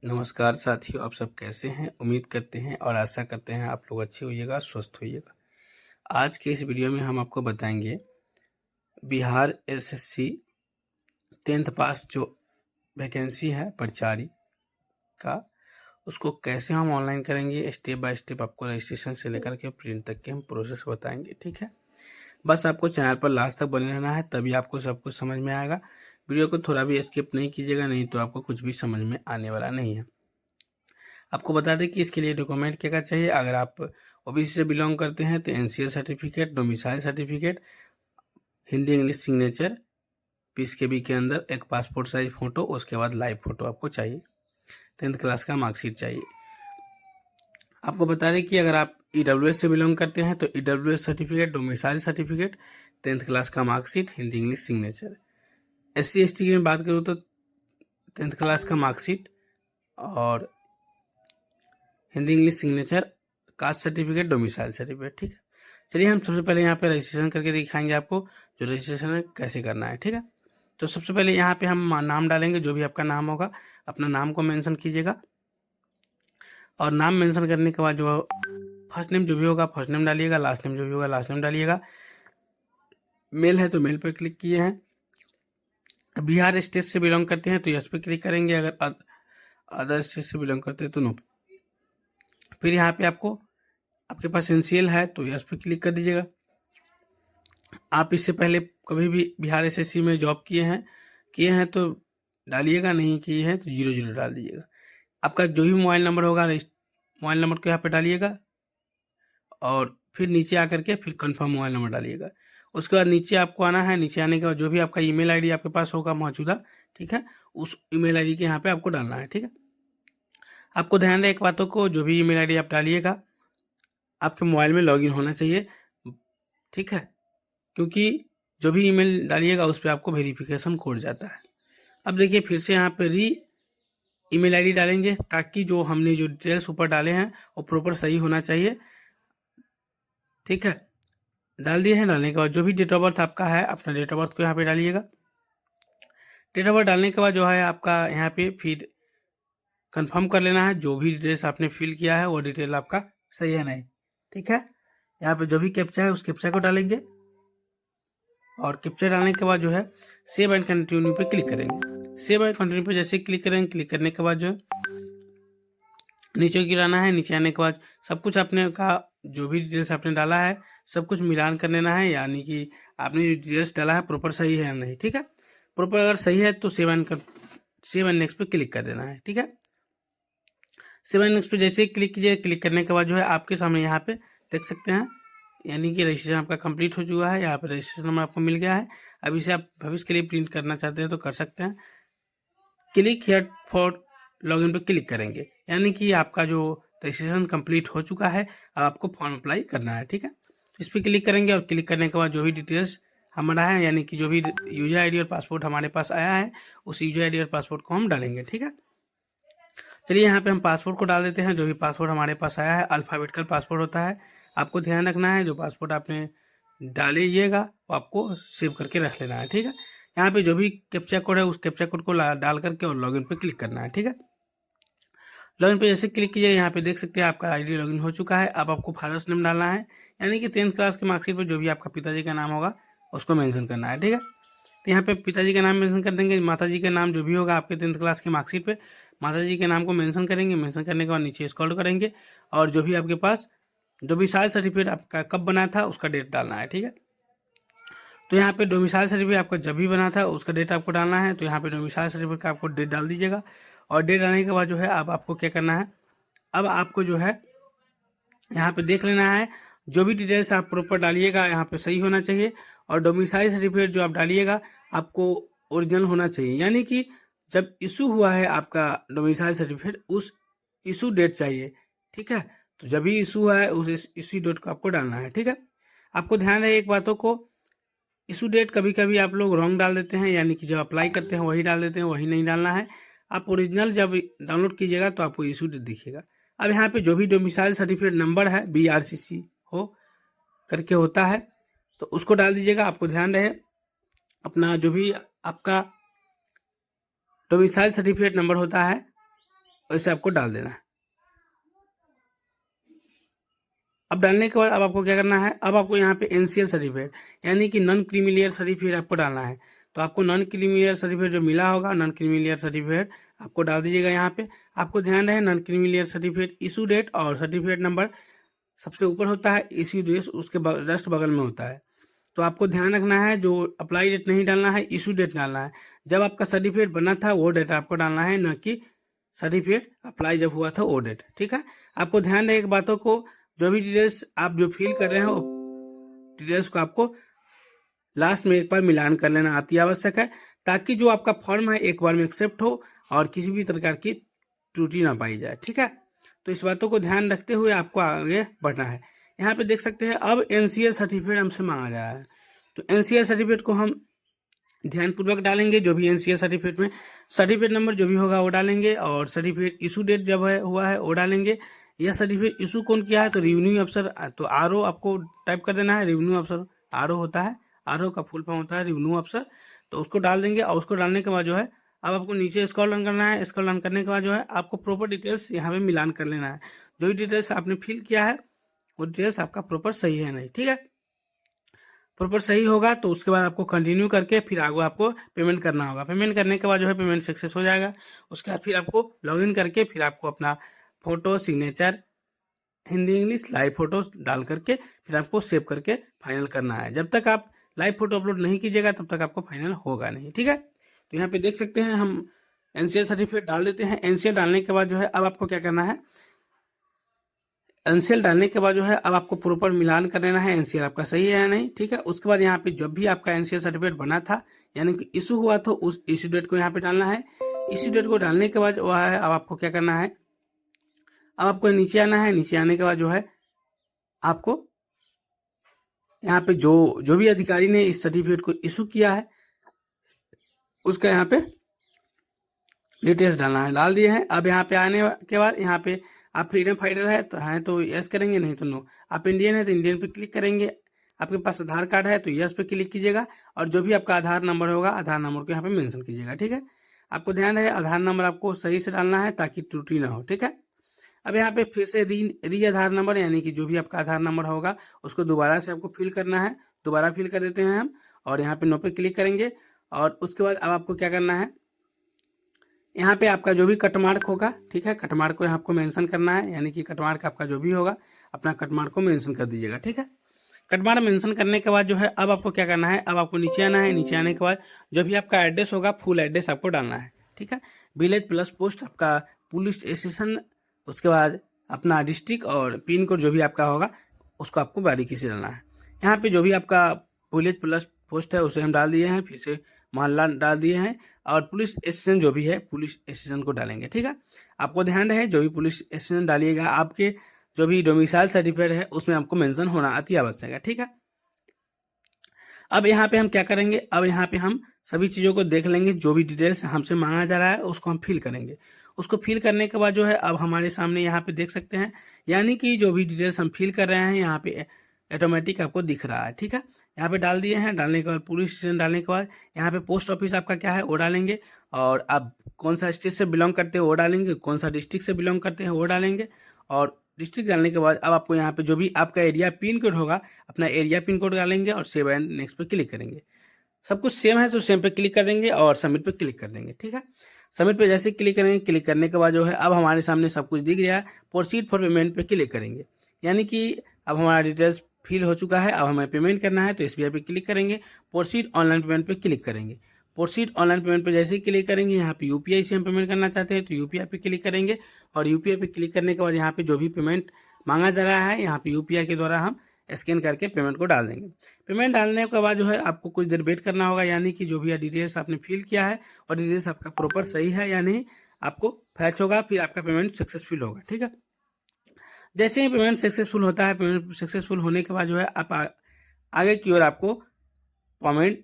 नमस्कार साथियों, आप सब कैसे हैं? उम्मीद करते हैं और आशा करते हैं आप लोग अच्छे होइएगा, स्वस्थ होइएगा। आज के इस वीडियो में हम आपको बताएंगे बिहार एसएससी 10th पास जो वैकेंसी है प्राचार्य का, उसको कैसे हम ऑनलाइन करेंगे। स्टेप बाय स्टेप आपको रजिस्ट्रेशन से लेकर के प्रिंट तक के हम प्रोसेस बताएंगे, ठीक है। बस आपको चैनल पर लास्ट तक बने रहना है, तभी आपको सब कुछ समझ में आएगा। वीडियो को थोड़ा भी स्किप नहीं कीजिएगा, नहीं तो आपको कुछ भी समझ में आने वाला नहीं है। आपको बता दें कि इसके लिए डॉक्यूमेंट क्या क्या चाहिए। अगर आप ओबीसी से बिलोंग करते हैं तो NCL certificate, domicile certificate, Hindi English signature, PCKB के अंदर एक पासपोर्ट साइज फोटो, उसके बाद लाइव फोटो आपको चाहिए। 10th क्लास का मार्कशीट चाहिए। आपको बता दें कि अगर आप ईडब्ल्यूएस से बिलोंग करते हैं तो EWS certificate, domicile certificate, 10th class का marksheet, Hindi English signature. SC ST की मैं बात करूँ तो 10th क्लास का मार्कशीट और Hindi English signature, caste certificate, domicile certificate, ठीक है। चलिए हम सबसे पहले यहाँ पे रजिस्ट्रेशन करके दिखाएंगे आपको जो रजिस्ट्रेशन कैसे करना है, ठीक है। तो सबसे पहले यहाँ पे हम नाम डालेंगे, जो भी आपका नाम होगा अपना नाम को मेंशन कीजिएगा। और नाम मेंशन करने के बाद जो फर्स्ट नेम जो भी होगा फर्स्ट नेम डालिएगा, लास्ट नेम जो भी होगा लास्ट नेम डालिएगा। मेल है तो मेल पर क्लिक किए हैं। बिहार स्टेट से बिलोंग करते हैं तो यस पे क्लिक करेंगे, अगर अदर स्टेट से बिलोंग करते हैं तो नो। फिर यहाँ पे आपके पास एनसीएल है तो यस पे क्लिक कर दीजिएगा। आप इससे पहले कभी भी बिहार एसएससी में जॉब किए हैं तो डालिएगा, नहीं किए हैं तो 00 डाल दीजिएगा। आपका जो भी मोबाइल नंबर होगा मोबाइल नंबर को यहाँ पे डालिएगा और फिर नीचे आकर के फिर कंफर्म मोबाइल नंबर डालिएगा। उसके बाद नीचे आपको आना है। नीचे आने के बाद जो भी आपका ईमेल आईडी आपके पास होगा मौजूदा, ठीक है, उस ईमेल आईडी के यहाँ पे आपको डालना है, ठीक है। आपको ध्यान रहे एक बातों को, जो भी ईमेल आईडी आप डालिएगा आपके मोबाइल में लॉगिन होना चाहिए, ठीक है, क्योंकि जो भी ईमेल डालिएगा उस पर आपको वेरिफिकेशन कोड जाता है। अब देखिए फिर से यहाँ पे ईमेल आईडी डालेंगे ताकि जो हमने जो डिटेल्स ऊपर डाले हैं वो प्रॉपर सही होना चाहिए, ठीक है। डाल दिए हैं। डालने के बाद जो भी डेट ऑफ बर्थ आपका है अपना डेट ऑफ बर्थ को यहाँ पे डालिएगा। डेट ऑफ बर्थ डालने के बाद जो है आपका यहाँ पे फिर कंफर्म कर लेना है जो भी डिटेल्स आपने फिल किया है वो डिटेल आपका सही है नहीं, ठीक है। यहाँ पे जो भी कैप्चा है उस कैप्चा को डालेंगे और कैप्चा डालने के बाद जो है सेव एंड कंटिन्यू पे क्लिक करेंगे। सेव एंड कंटिन्यू पे जैसे क्लिक करेंगे, क्लिक करने के बाद जो है नीचे गिराना है। नीचे आने के बाद सब कुछ आपने का जो भी डिटेल्स आपने डाला है सब कुछ मिलान कर लेना है, यानी कि आपने जो डिटेल्स डाला है प्रॉपर सही है या नहीं, ठीक है। प्रॉपर अगर सही है तो सेव एंड नेक्स्ट पे क्लिक कर देना है, ठीक है। सेव एंड नेक्स्ट पे जैसे ही क्लिक कीजिए, क्लिक करने के बाद जो है आपके सामने यहाँ पे देख सकते हैं, यानी कि रजिस्ट्रेशन आपका कंप्लीट हो चुका है। यहाँ पे रजिस्ट्रेशन नंबर आपको मिल गया है। अब इसे आप भविष्य के लिए प्रिंट करना चाहते हैं तो कर सकते हैं। क्लिक हियर फॉर लॉगिन पे क्लिक करेंगे, यानी कि आपका जो रजिस्ट्रेशन कंप्लीट हो चुका है। अब आपको फॉर्म अप्लाई करना है, ठीक है। इस पर क्लिक करेंगे और क्लिक करने के बाद जो भी डिटेल्स हमारा है, यानी कि जो भी यूजर आईडी और पासपोर्ट हमारे पास आया है उस यूजर आईडी और पासपोर्ट को हम डालेंगे, ठीक है। चलिए यहाँ पे हम पासपोर्ट को डाल देते हैं। जो भी पासपोर्ट हमारे पास आया है अल्फ़ाबेटिकल पासपोर्ट होता है। आपको ध्यान रखना है जो पासपोर्ट आपने डालिएगा वो आपको सेव करके रख लेना है, ठीक है। यहाँ पे जो भी कैप्चा कोड है उस कैप्चा कोड को डाल करके और लॉगिन पे क्लिक करना है, ठीक है। लॉगिन पे जैसे क्लिक कीजिए यहाँ पे देख सकते हैं आपका आईडी लॉगिन हो चुका है। अब आपको फादर्स नेम डालना है, यानी कि 10th क्लास के मार्कशीट पर जो भी आपका पिताजी का नाम होगा उसको मेंशन करना है, ठीक है। तो यहाँ पे पिताजी का नाम मेंशन कर देंगे। माताजी का नाम जो भी होगा आपके 10th क्लास के मार्कशीट पे माताजी के नाम को मेंशन करेंगे। मेंशन करने के बाद नीचे स्क्रॉल करेंगे और जो भी आपके पास डोमिसाइल सर्टिफिकेट आपका कब बना था उसका डेट डालना है, ठीक है। तो यहाँ पे डोमिसाइल सर्टिफिकेट आपका जब भी बना था उसका डेट आपको डालना है। तो यहाँ पे डोमिसाइल सर्टिफिकेट का आपको डेट डाल दीजिएगा और डेट डालने के बाद जो है अब आपको क्या करना है, अब आपको जो है यहाँ पे देख लेना है जो भी डिटेल्स आप प्रॉपर डालिएगा यहाँ पे सही होना चाहिए। और डोमिसाइल सर्टिफिकेट जो आप डालिएगा आपको ओरिजिनल होना चाहिए, यानी कि जब इशू हुआ है आपका डोमिसाइल सर्टिफिकेट उस इशू डेट चाहिए, ठीक है। तो जब भी इशू हुआ है उस इशू डेट को आपको डालना है, ठीक है। आपको ध्यान रहे एक बातों को, इशू डेट कभी कभी आप लोग रॉन्ग डाल देते हैं, यानी कि जब अप्लाई करते हैं वही डाल देते हैं, वही नहीं डालना है। आप ओरिजिनल जब डाउनलोड कीजिएगा तो आपको इशू डेट दिखेगा। अब यहाँ पे जो भी डोमिसाइल सर्टिफिकेट नंबर है BRCC हो करके होता है तो उसको डाल दीजिएगा। आपको ध्यान रहे अपना जो भी आपका डोमिसाइल सर्टिफिकेट नंबर होता है वैसे आपको डाल देना है। अब डालने के बाद अब आपको क्या करना है, अब आपको यहाँ पे एनसीएल सर्टिफिकेट यानी कि नॉन क्रीमी लेयर सर्टिफिकेट आपको डालना है। तो आपको नॉन क्रीमी लेयर सर्टिफिकेट जो मिला होगा, नॉन क्रीमी लेयर सर्टिफिकेट आपको डाल दीजिएगा यहाँ पे। आपको ध्यान रहे non creamy layer certificate issue date और सर्टिफिकेट नंबर सबसे ऊपर होता है, इशू डेट उसके जस्ट बगल में होता है। तो आपको ध्यान रखना है, जो अप्लाई डेट नहीं डालना है, इशू डेट डालना है। जब आपका सर्टिफिकेट बना था वो डेट आपको डालना है, न कि सर्टिफिकेट अप्लाई जब हुआ था वो डेट। ठीक है, आपको ध्यान रहे एक बातों को, जो भी डिटेल्स आप जो फिल कर रहे हो डिटेल्स को आपको लास्ट में एक बार मिलान कर लेना अति आवश्यक है, ताकि जो आपका फॉर्म है एक बार में एक्सेप्ट हो और किसी भी प्रकार की त्रुटि ना पाई जाए। ठीक है, तो इस बातों को ध्यान रखते हुए आपको आगे बढ़ना है। यहाँ पे देख सकते हैं अब एनसीएल सर्टिफिकेट हमसे मांगा जा रहा है। तो एनसीएल सर्टिफिकेट को हम ध्यानपूर्वक डालेंगे। जो भी एनसीएल सर्टिफिकेट में सर्टिफिकेट नंबर जो भी होगा वो डालेंगे, और सर्टिफिकेट इशू डेट जब हुआ है वो डालेंगे। यह सर्टिफिकेट इशू कौन किया है, तो रेवेन्यू अफसर, तो आरओ आपको टाइप कर देना है। रेवेन्यू अफसर आरओ होता है, आरओ का फुल फॉर्म होता है रेवेन्यू अफसर। तो उसको डाल देंगे, और उसको डालने के बाद जो है अब आपको नीचे स्क्रॉल डाउन करना है। स्क्रॉल डाउन करने के बाद जो है आपको प्रॉपर डिटेल्स यहाँ पे मिलान कर लेना है। जो भी डिटेल्स आपने फिल किया है वो डिटेल्स आपका प्रॉपर सही है नहीं। ठीक है, प्रॉपर सही होगा तो उसके बाद आपको कंटिन्यू करके फिर आगे आपको पेमेंट करना होगा। पेमेंट करने के बाद जो है पेमेंट सक्सेस हो जाएगा। उसके बाद फिर आपको लॉगिन करके फिर आपको अपना photo, signature, Hindi English live photo डाल करके फिर आपको सेव करके फाइनल करना है। जब तक आप लाइव फोटो अपलोड नहीं कीजिएगा तब तक आपको फाइनल होगा नहीं। ठीक है, तो यहाँ पे देख सकते हैं हम एनसीएल सर्टिफिकेट डाल देते हैं। एनसीएल डालने के बाद जो है अब आपको क्या करना है, एनसीएल डालने के बाद जो है अब आपको प्रॉपर मिलान कर लेना है एनसीएल आपका सही है या नहीं। ठीक है, उसके बाद यहाँ पे जब भी आपका एनसीएल सर्टिफिकेट बना था यानी कि इशू हुआ तो उस इशू डेट को यहाँ पे डालना है। इशू डेट को डालने के बाद वह है अब आपको क्या करना है, अब आपको नीचे आना है। नीचे आने के बाद जो है आपको यहाँ पे जो भी अधिकारी ने इस सर्टिफिकेट को इशू किया है उसका यहाँ पे डिटेल्स डालना है। डाल दिए हैं। अब यहाँ पे आने के बाद यहाँ पे आप फ्रीडम फाइटर है तो यस करेंगे, नहीं तो नो। आप इंडियन है तो इंडियन पे क्लिक करेंगे। आपके पास आधार कार्ड है तो यस पे क्लिक कीजिएगा, और जो भी आपका आधार नंबर होगा आधार नंबर को यहाँ पे मेंशन कीजिएगा। ठीक है, आपको ध्यान रहे आधार नंबर आपको सही से डालना है ताकि त्रुटि ना हो। ठीक है, अब यहाँ पे फिर से री आधार नंबर यानी कि जो भी आपका आधार नंबर होगा उसको दोबारा से आपको फिल करना है। दोबारा फिल कर देते हैं हम, और यहाँ पे नो पे क्लिक करेंगे। और उसके बाद अब आपको क्या करना है, यहाँ पे आपका जो भी कटमार्क होगा, ठीक है, कटमार्क को आपको मेंशन करना है। यानी कि कटमार्क आपका जो भी होगा अपना कटमार्क को मेंशन कर दीजिएगा। ठीक है, कटमार्क मेंशन करने के बाद जो है अब आपको क्या करना है, अब आपको नीचे आना है। नीचे आने के बाद जो भी आपका एड्रेस होगा फुल एड्रेस आपको डालना है। ठीक है, विलेज प्लस पोस्ट आपका पुलिस स्टेशन, उसके बाद अपना डिस्ट्रिक्ट और पिन कोड जो भी आपका होगा उसको आपको बारीकी से डालना है। यहाँ पे जो भी आपका विलेज प्लस पोस्ट है उसे हम डाल दिए हैं, फिर से मोहल्ला डाल दिए हैं, और पुलिस स्टेशन जो भी है पुलिस स्टेशन को डालेंगे। ठीक है, आपको ध्यान रहे जो भी पुलिस स्टेशन डालिएगा आपके जो भी डोमिसाइल सर्टिफिकेट है उसमें आपको मेंशन होना अति आवश्यक है। ठीक है, अब यहाँ पे हम क्या करेंगे, अब यहाँ पे हम सभी चीज़ों को देख लेंगे। जो भी डिटेल्स हमसे मांगा जा रहा है उसको हम फिल करेंगे। उसको फिल करने के बाद जो है अब हमारे सामने यहाँ पे देख सकते हैं, यानी कि जो भी डिटेल्स हम फिल कर रहे हैं यहाँ पे ऑटोमेटिक आपको दिख रहा है। ठीक है, यहाँ पे डाल दिए हैं। डालने के बाद पुलिस स्टेशन डालने के बाद यहाँ पे पोस्ट ऑफिस आपका क्या है वो डालेंगे, और आप कौन सा स्टेट से बिलोंग करते हो वो डालेंगे, कौन सा डिस्ट्रिक्ट से बिलोंग करते हैं वो डालेंगे। और डिस्ट्रिक्ट डालने के बाद अब आपको यहाँ पे जो भी आपका एरिया पिन कोड होगा अपना एरिया पिन कोड डालेंगे, और सेव एंड नेक्स्ट पे क्लिक करेंगे। सब कुछ सेम है तो सेम पे क्लिक कर देंगे और सबमिट पे क्लिक कर देंगे। ठीक है, सबमिट पे जैसे क्लिक करेंगे, क्लिक करने के बाद जो है अब हमारे सामने सब कुछ दिख गया है। प्रोसीड फॉर पेमेंट पे क्लिक करेंगे, यानी कि अब हमारा डिटेल्स फिल हो चुका है। अब हमें पेमेंट करना है तो SBI पे क्लिक करेंगे। प्रोसीड ऑनलाइन पेमेंट पे क्लिक करेंगे। प्रोसीड ऑनलाइन पेमेंट पे जैसे ही क्लिक करेंगे यहाँ पे UPI से हम पेमेंट करना चाहते हैं तो UPI पे क्लिक करेंगे, और UPI पे क्लिक करने के बाद यहाँ पे जो भी पेमेंट मांगा जा रहा है यहाँ पे UPI के द्वारा हम स्कैन करके पेमेंट को डाल देंगे। पेमेंट डालने के बाद जो है आपको कुछ देर वेट करना होगा, यानी कि जो भी डिटेल्स आपने फिल किया है और डिटेल्स आपका प्रॉपर सही है या नहीं आपको फैच होगा, फिर आपका पेमेंट सक्सेसफुल होगा। ठीक है, जैसे ही पेमेंट सक्सेसफुल होता है, पेमेंट सक्सेसफुल होने के बाद जो है आप आगे की ओर आपको पेमेंट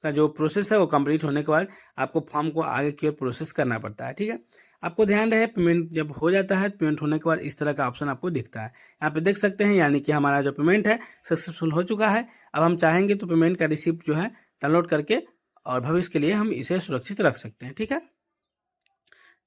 का जो प्रोसेस है वो कंप्लीट होने के बाद आपको फॉर्म को आगे की ओर प्रोसेस करना पड़ता है। ठीक है, आपको ध्यान रहे पेमेंट जब हो जाता है, पेमेंट होने के बाद इस तरह का ऑप्शन आपको दिखता है। यहाँ पे देख सकते हैं, यानी कि हमारा जो पेमेंट है सक्सेसफुल हो चुका है। अब हम चाहेंगे तो पेमेंट का रिसिप्ट जो है डाउनलोड करके और भविष्य के लिए हम इसे सुरक्षित रख सकते हैं। ठीक है,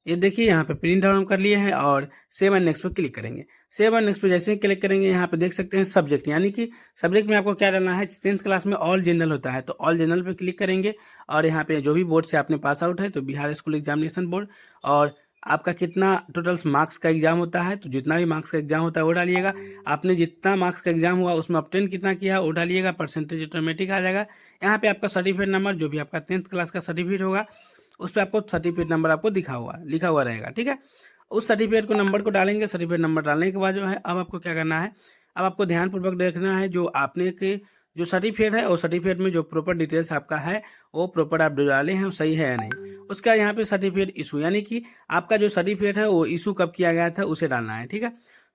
ये देखिए यहाँ पे प्रिंट आउट हम कर लिए हैं और सेव एंड नेक्स्ट पे क्लिक करेंगे। सेव एंड नेक्स्ट पे जैसे ही क्लिक करेंगे यहाँ पे देख सकते हैं सब्जेक्ट, यानी कि सब्जेक्ट में आपको क्या डालना है। 10th क्लास में ऑल जनरल होता है तो ऑल जनरल पे क्लिक करेंगे और यहाँ पे जो भी बोर्ड से आपने पास आउट है तो बिहार स्कूल एग्जामिनेशन बोर्ड, और आपका कितना टोटल मार्क्स का एग्जाम होता है तो जितना भी मार्क्स का एग्जाम होता है वो डालिएगा। आपने जितना मार्क्स का एग्जाम हुआ उसमें ऑब्टेन कितना किया वो डालिएगा, परसेंटेज ऑटोमेटिक आ जाएगा। यहाँ पे आपका सर्टिफिकेट नंबर जो भी आपका 10th क्लास का सर्टिफिकेट होगा उस पर आपको सर्टिफिकेट नंबर आपको लिखा हुआ रहेगा, ठीक है। उस सर्टिफिकेट को नंबर को डालेंगे। सर्टिफिकेट नंबर डालने के बाद जो है अब आपको क्या करना है, अब आपको ध्यानपूर्वक देखना है जो आपने के जो सर्टिफिकेट है वो सर्टिफिकेट में जो प्रॉपर डिटेल्स आपका है वो प्रॉपर आप जो डाले हैं सही है या नहीं। उसका यहाँ पे सर्टिफिकेट इशू, यानी कि आपका जो सर्टिफिकेट है वो इशू कब किया गया था उसे डालना है, ठीक है।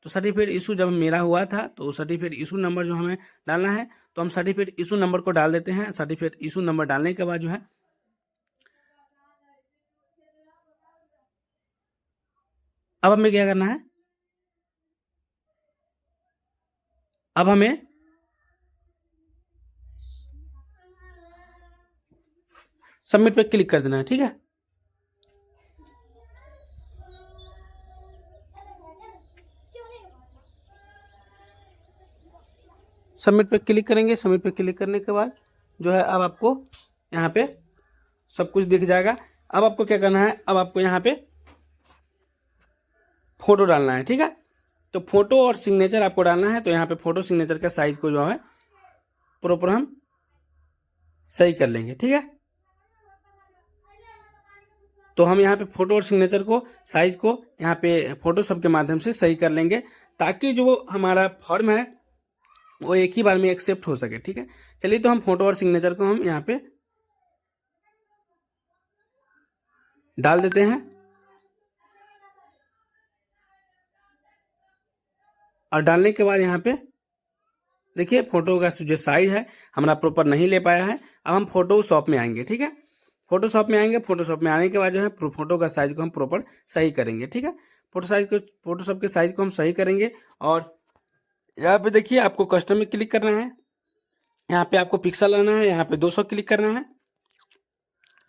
तो सर्टिफिकेट इशू जब मेरा हुआ था तो सर्टिफिकेट इशू नंबर जो हमें डालना है तो हम सर्टिफिकेट इशू नंबर को डाल देते हैं। सर्टिफिकेट इशू नंबर डालने के बाद जो है अब हमें क्या करना है, अब हमें सबमिट पे क्लिक कर देना है, ठीक है। सबमिट पे क्लिक करेंगे। सबमिट पे क्लिक करने के बाद जो है अब आपको यहाँ पे सब कुछ दिख जाएगा। अब आपको क्या करना है, अब आपको यहाँ पे फोटो डालना है, ठीक है। तो फोटो और सिग्नेचर आपको डालना है। तो यहाँ पे फोटो सिग्नेचर का साइज को जो है प्रॉपर हम सही कर लेंगे, ठीक है। तो हम यहाँ पे फोटो और सिग्नेचर को साइज को यहाँ पे फोटोशॉप के माध्यम से सही कर लेंगे ताकि जो हमारा फॉर्म है वो एक ही बार में एक्सेप्ट हो सके, ठीक है। चलिए तो हम फोटो और सिग्नेचर को हम यहाँ पे डाल देते हैं और डालने के बाद यहाँ पे देखिए फोटो का जो साइज है हमारा प्रॉपर नहीं ले पाया है। अब हम फोटोशॉप में आएंगे, ठीक है। फोटोशॉप में आएंगे। फोटोशॉप में आने के बाद जो है फोटो का साइज को हम प्रॉपर सही करेंगे, ठीक है। फोटोशॉप के साइज को हम सही करेंगे और यहाँ पे देखिए आपको कस्टम में क्लिक करना है। यहाँ पे आपको पिक्सल आना है, यहाँ पे 200 क्लिक करना है,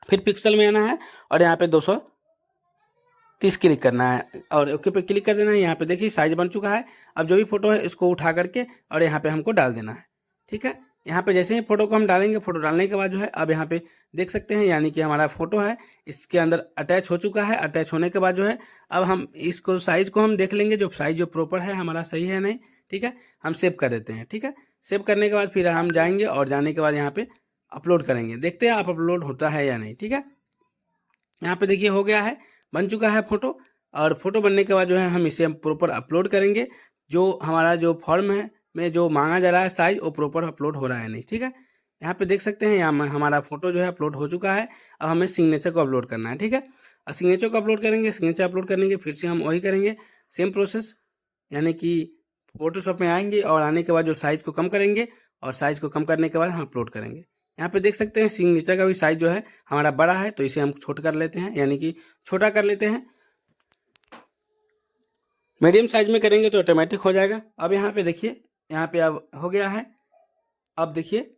फिर पिक्सल में आना है और यहाँ पे 230 क्लिक करना है और ओके पे क्लिक कर देना है। यहाँ पे देखिए साइज बन चुका है। अब जो भी फोटो है इसको उठा करके और यहाँ पे हमको डाल देना है, ठीक है। यहाँ पे जैसे ही फोटो को हम डालेंगे, फोटो डालने के बाद जो है अब यहाँ पे देख सकते हैं यानी कि हमारा फोटो है इसके अंदर अटैच हो चुका है। अटैच होने के बाद जो है अब हम इसको साइज को हम देख लेंगे जो साइज जो प्रॉपर है हमारा सही है नहीं, ठीक है। हम सेव कर देते हैं, ठीक है। सेव करने के बाद फिर हम जाएंगे और जाने के बाद यहाँ पे अपलोड करेंगे। देखते हैं आप अपलोड होता है या नहीं, ठीक है। यहाँ पे देखिए हो गया है, बन चुका है फोटो। और फोटो बनने के बाद जो है हम इसे हम प्रॉपर अपलोड करेंगे। जो हमारा जो फॉर्म है में जो मांगा जा रहा है साइज वो प्रॉपर अपलोड हो रहा है नहीं, ठीक है। यहाँ पे देख सकते हैं यहाँ हमारा फोटो जो है अपलोड हो चुका है। अब हमें सिग्नेचर को अपलोड करना है, ठीक है। और सिग्नेचर को अपलोड करेंगे। सिग्नेचर अपलोड करने के फिर से हम वही करेंगे सेम प्रोसेस, यानी कि फोटोशॉप में आएंगे और आने के बाद जो साइज को कम करेंगे और साइज को कम करने के बाद हम अपलोड करेंगे। यहाँ पे देख सकते हैं सिग्नेचर का भी साइज जो है हमारा बड़ा है तो इसे हम छोटा कर लेते हैं, यानी कि छोटा कर लेते हैं। मीडियम साइज में करेंगे तो ऑटोमेटिक हो जाएगा। अब यहाँ पे देखिए यहाँ पे अब हो गया है। अब देखिए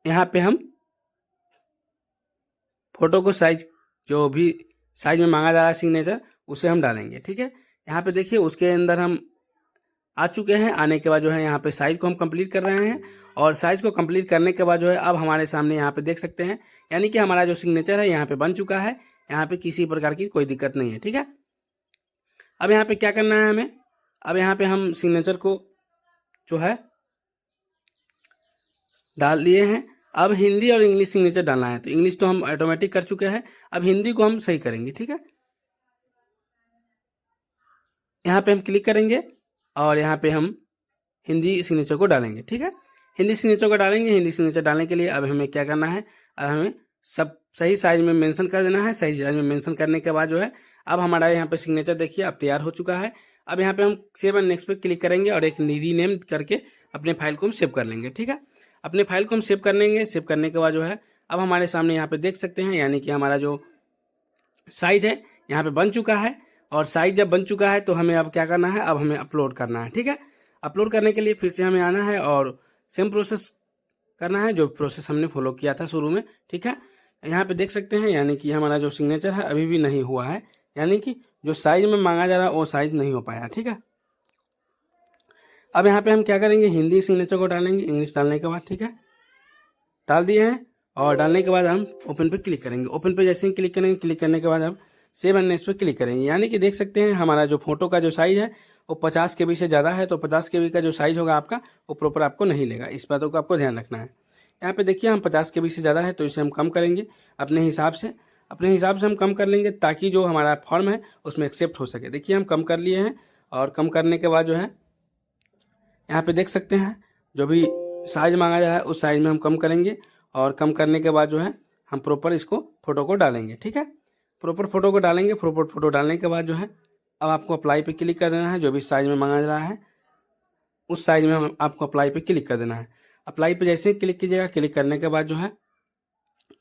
यहाँ पे हम फोटो को साइज जो भी साइज में मांगा जा रहा है सिग्नेचर उसे हम डालेंगे, ठीक है। यहाँ पे देखिए उसके अंदर हम आ चुके हैं। आने के बाद जो है यहाँ पे साइज को हम कंप्लीट कर रहे हैं और साइज को कंप्लीट करने के बाद जो है अब हमारे सामने यहाँ पे देख सकते हैं यानी कि हमारा जो सिग्नेचर है यहाँ पे बन चुका है। यहाँ पे किसी प्रकार की कोई दिक्कत नहीं है, ठीक है। अब यहाँ पे क्या करना है हमें, अब यहाँ पे हम सिग्नेचर को जो है डाल दिए हैं। अब हिंदी और इंग्लिश सिग्नेचर डालना है। तो इंग्लिश तो हम ऑटोमेटिक कर चुके हैं, अब हिंदी को हम सही करेंगे, ठीक है। यहाँ पे हम क्लिक करेंगे और यहाँ पे हम हिंदी सिग्नेचर को डालेंगे, ठीक है। हिंदी सिग्नेचर को डालेंगे। हिंदी सिग्नेचर डालने के लिए अब हमें क्या करना है, अब हमें सब सही साइज में मेंशन कर देना है। सही साइज में मेंशन करने के बाद जो है अब हमारा यहाँ पे सिग्नेचर देखिए अब तैयार हो चुका है। अब यहाँ पे हम सेव एंड नेक्स्ट पे क्लिक करेंगे और एक रीनेम करके अपने फाइल को हम सेव कर लेंगे, ठीक है। अपने फाइल को हम सेव कर लेंगे। सेव करने के बाद जो है अब हमारे सामने यहाँ पे देख सकते हैं यानी कि हमारा जो साइज है यहाँ पे बन चुका है। और साइज जब बन चुका है तो हमें अब क्या करना है, अब हमें अपलोड करना है, ठीक है। अपलोड करने के लिए फिर से हमें आना है और सेम प्रोसेस करना है जो प्रोसेस हमने फॉलो किया था शुरू में, ठीक है। यहाँ पे देख सकते हैं, यानी कि हमारा जो सिग्नेचर है अभी भी नहीं हुआ है, यानी कि जो साइज में मांगा जा रहा है वो साइज नहीं हो पाया। ठीक है, अब यहाँ पे हम क्या करेंगे, हिंदी सिग्नेचर को डालेंगे, इंग्लिश डालने के बाद। ठीक है, डाल दिए हैं और डालने के बाद हम ओपन पे क्लिक करेंगे। ओपन पे जैसे ही क्लिक करेंगे, क्लिक करने के बाद हम सेव एंड नेक्स्ट पे क्लिक करेंगे। यानी कि देख सकते हैं हमारा जो फोटो का जो साइज है वो 50 KB से ज़्यादा है, तो 50 KB का जो साइज होगा आपका वो प्रॉपर आपको नहीं लेगा। इस बातों का आपको ध्यान रखना है। यहाँ पे देखिए हम 50 KB से ज़्यादा है तो इसे हम कम करेंगे अपने हिसाब से हम कम कर लेंगे, ताकि जो हमारा फॉर्म है उसमें एक्सेप्ट हो सके। देखिए हम कम कर लिए हैं और कम करने के बाद जो है यहाँ पे देख सकते हैं जो भी साइज मांगा जा रहा है उस साइज में हम कम करेंगे, और कम करने के बाद जो है हम प्रॉपर इसको फोटो को डालेंगे। ठीक है, प्रॉपर फोटो को डालेंगे। प्रॉपर फोटो डालने के बाद जो है अब आपको अप्लाई पे क्लिक कर देना है। जो भी साइज में मांगा जा रहा है उस साइज में हम आपको अप्लाई पे क्लिक कर देना है। अप्लाई पे जैसे ही क्लिक कीजिएगा, क्लिक करने के बाद जो है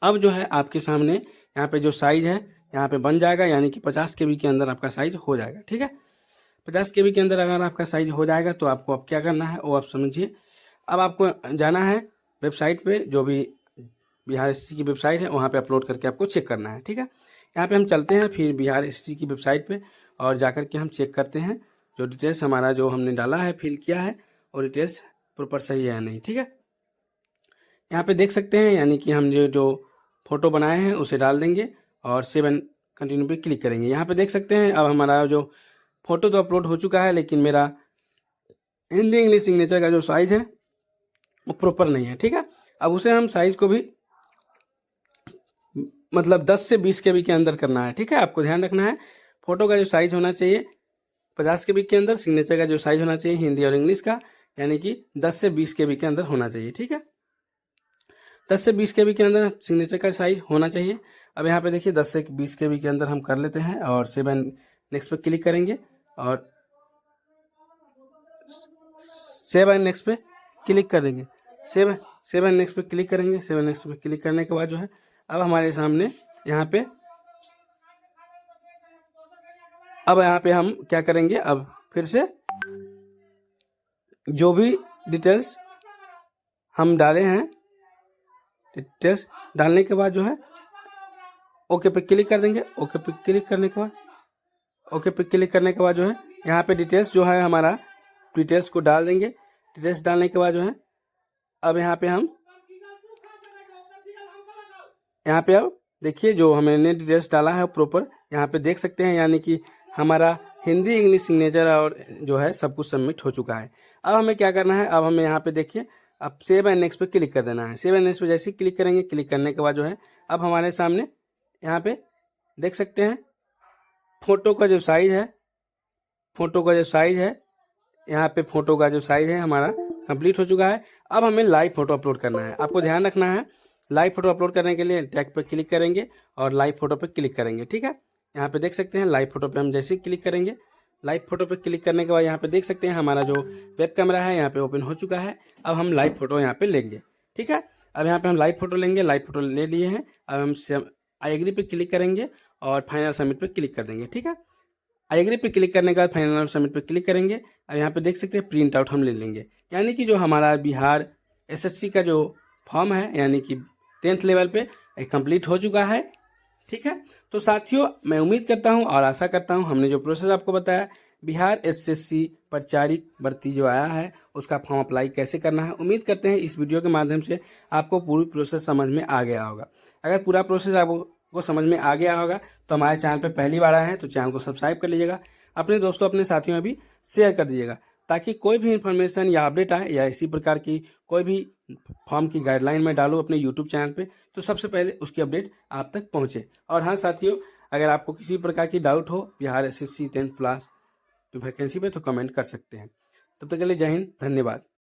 अब जो है आपके सामने यहाँ पे जो साइज है यहाँ पे बन जाएगा, यानी कि 50 KB के अंदर आपका साइज हो जाएगा। ठीक है, 50 KB के अंदर अगर आपका साइज हो जाएगा तो आपको अब क्या करना है वो आप समझिए। अब आपको जाना है वेबसाइट पे, जो भी बिहार SSC की वेबसाइट है वहाँ पे अपलोड करके आपको चेक करना है। ठीक है, यहाँ पे हम चलते हैं फिर बिहार SSC की वेबसाइट पे और जाकर के हम चेक करते हैं जो डिटेल्स हमारा जो हमने डाला है, फिल किया है, और डिटेल्स प्रॉपर सही है या नहीं। ठीक है, यहाँ पे देख सकते हैं, यानी कि हम जो फोटो बनाए हैं उसे डाल देंगे और सेव एंड कंटिन्यू पे क्लिक करेंगे। यहाँ पे देख सकते हैं अब हमारा जो फोटो तो अपलोड हो चुका है, लेकिन मेरा हिंदी इंग्लिश सिग्नेचर का जो साइज है वो प्रॉपर नहीं है। ठीक है, अब उसे हम साइज को भी मतलब 10 से 20 KB के अंदर करना है। ठीक है, आपको ध्यान रखना है फोटो का जो साइज होना चाहिए 50 KB के अंदर, सिग्नेचर का जो साइज होना चाहिए हिंदी और इंग्लिश का यानी कि 10 से 20 KB के अंदर होना चाहिए। ठीक है, 10 से 20 KB के अंदर सिग्नेचर का साइज होना चाहिए। अब यहाँ पे देखिए 10 से 20 KB के अंदर हम कर लेते हैं और सेव एंड नेक्स्ट पे क्लिक करेंगे और सेव एंड नेक्स्ट पे क्लिक कर देंगे। सेव एंड नेक्स्ट पे क्लिक करेंगे। सेव एंड नेक्स्ट पे क्लिक करने के बाद जो है अब हमारे सामने यहाँ पे हम क्या करेंगे, अब फिर से जो भी डिटेल्स हम डाले हैं, डिटेल्स डालने के बाद जो है ओके पे क्लिक कर देंगे। ओके पे क्लिक करने के बाद जो है यहाँ पे डिटेल्स जो है हमारा डिटेल्स को डाल देंगे। डिटेल्स डालने के बाद जो है अब यहाँ पे अब देखिए जो हमने डिटेल्स डाला है प्रॉपर यहाँ पे देख सकते हैं, यानी कि हमारा हिंदी इंग्लिश सिग्नेचर और जो है सब कुछ सबमिट हो चुका है। अब हमें क्या करना है, अब हमें यहाँ पे देखिए अब सेव एंड नेक्स्ट पे क्लिक कर देना है। सेव एंड नेक्स्ट पे जैसे ही क्लिक करेंगे, क्लिक करने के बाद जो है अब हमारे सामने यहाँ पे देख सकते हैं फोटो का जो साइज है यहाँ पे फोटो का जो साइज है हमारा कंप्लीट हो चुका है। अब हमें लाइव फोटो अपलोड करना है। आपको ध्यान रखना है लाइव फोटो अपलोड करने के लिए टैग पे क्लिक करेंगे और लाइव फोटो पे क्लिक करेंगे। ठीक है, यहाँ पे देख सकते हैं लाइव फोटो पे हम जैसे ही क्लिक करेंगे, लाइव फोटो पे क्लिक करने के बाद यहाँ पे देख सकते हैं हमारा जो वेब कैमरा है यहाँ पे ओपन हो चुका है। अब हम लाइव फोटो यहाँ पे लेंगे। ठीक है, अब यहाँ पे हम लाइव फोटो लेंगे। लाइव फोटो ले लिए हैं। अब हम आई एग्री पे क्लिक करेंगे और फाइनल सबमिट पे क्लिक कर देंगे। ठीक है, आई एग्री पे क्लिक करने के बाद फाइनल सबमिट पे क्लिक करेंगे। अब यहाँ पे देख सकते हैं प्रिंट आउट हम ले लेंगे, यानी कि जो हमारा बिहार SSC का जो फॉर्म है यानी कि 10th लेवल पे कंप्लीट हो चुका है। ठीक है, तो साथियों मैं उम्मीद करता हूँ और आशा करता हूँ हमने जो प्रोसेस आपको बताया बिहार SSC परिचारिक भर्ती जो आया है उसका फॉर्म अप्लाई कैसे करना है, उम्मीद करते हैं इस वीडियो के माध्यम से आपको पूरी प्रोसेस समझ में आ गया होगा। अगर पूरा प्रोसेस आपको समझ में आ गया होगा तो हमारे चैनल पर पहली बार आए हैं तो चैनल को सब्सक्राइब कर लीजिएगा, अपने दोस्तों अपने साथियों में भी शेयर कर दीजिएगा, ताकि कोई भी इन्फॉर्मेशन या अपडेट आए या इसी प्रकार की कोई भी फॉर्म की गाइडलाइन में डालूँ अपने यूट्यूब चैनल पे तो सबसे पहले उसकी अपडेट आप तक पहुँचे। और हाँ साथियों, अगर आपको किसी प्रकार की डाउट हो Bihar SSC 10th class vacancy पे तो कमेंट कर सकते हैं। तब तक के लिए जय हिंद, धन्यवाद।